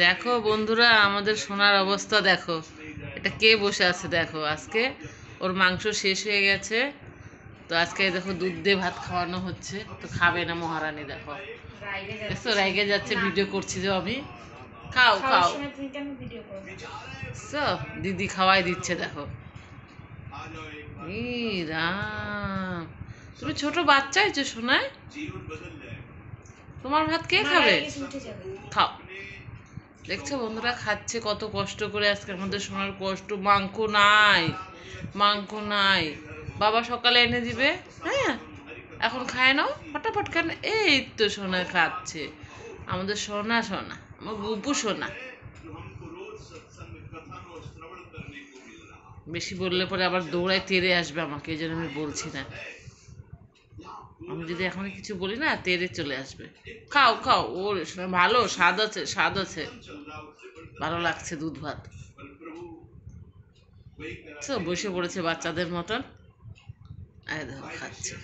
দেখো বন্ধুরা, আমাদের সোনার অবস্থা দেখো। এটা কে বসে আছে দেখো। আজকে ওর মাংস শেষ হয়ে গেছে, তো আজকে দেখো দুধ দিয়ে ভাত খাওয়ানো হচ্ছে। তো খাবে না মহারানী, দেখো দেখছো রাইগে যাচ্ছে। ভিডিও করছি যে আমি। খাও খাও। দিদি খাওয়াই দিচ্ছে দেখো। রাম, তুমি ছোট বাচ্চা হয়েছো সোনায়, তোমার ভাত কে খাবে? খাও। দেখছো বন্ধুরা, খাচ্ছে কত কষ্ট করে। আজকে আমাদের সোনার কষ্ট। মাংস নাই, মাংস নাই। বাবা সকালে এনে দিবে। হ্যাঁ, এখন খায় নাও ফটাফট। কেন? এই তো সোনা খাচ্ছে। আমাদের সোনা সোনা, আমার বুবু সোনা। বেশি বললে পরে আবার দৌড়ায় তেড়ে আসবে আমাকে, এই জন্য আমি বলছি না। আমি যদি এখন কিছু বলি না, তেড়ে চলে আসবে। খাও খাও। ওর ভালো স্বাদ আছে, স্বাদ আছে। ভালো লাগছে দুধ ভাত। বসে পড়েছে বাচ্চাদের মতন। দেখো খাচ্ছে।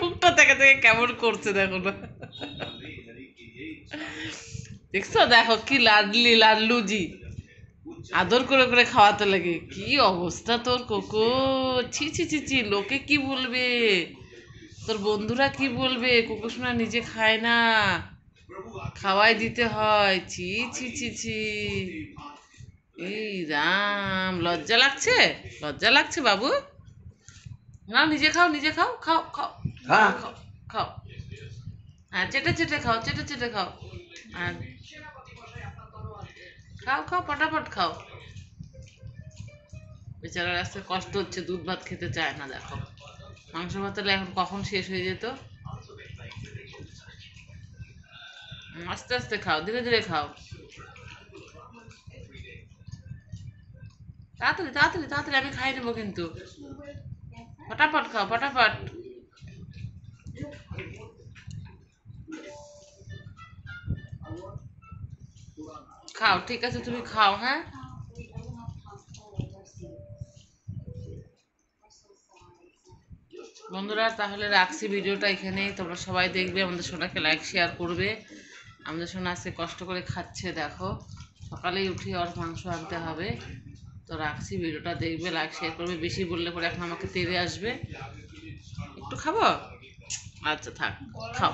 মুখটা থেকে থেকে কেমন করছে দেখো না। দেখছো দেখো কি লাডলি লাডলুজি। আদর করে করে খাওয়াতে লাগে। কি অবস্থা তোর কোকো। ছি ছি ছি ছি, লোকে কি বলবে, তোর বন্ধুরা কি বলবে। কোকো সোনা নিজে খায় না, খাওয়াই দিতে হয়। ছি ছি ছি ছি। এই রাম, লজ্জা লাগছে, লজ্জা লাগছে বাবু। না, নিজে খাও, নিজে খাও। খাও খাও খাও খাও। হ্যাঁ, চেটে চেটে খাও, চেটে চেটে খাও। আর খাও খাও, পটাপট খাও। বেচারার আজকে কষ্ট হচ্ছে, দুধ ভাত খেতে চায় না দেখো। মাংস ভাত হলে এখন কখন শেষ হয়ে যেত। আস্তে আস্তে খাও, ধীরে ধীরে খাও। তাড়াতাড়ি তাড়াতাড়ি তাড়াতাড়ি, আমি খাই নেবো কিন্তু। ফটাফট খাও, ফটাফট খাও। ঠিক আছে, তুমি খাও। হ্যাঁ, বন্ধুরা তাহলে রাখছি ভিডিওটা এখানেই। তোমরা সবাই দেখবে, আমাদের সোনাকে লাইক শেয়ার করবে। আমাদের সোনা আজকে কষ্ট করে খাচ্ছে দেখো। সকালেই উঠে ওর মাংস আনতে হবে। তো রাখছি, ভিডিওটা দেখবে, লাইক শেয়ার করবে। বেশি বললে পরে এখন আমাকে তেড়ে আসবে। একটু খাবো? আচ্ছা থাক, খাও।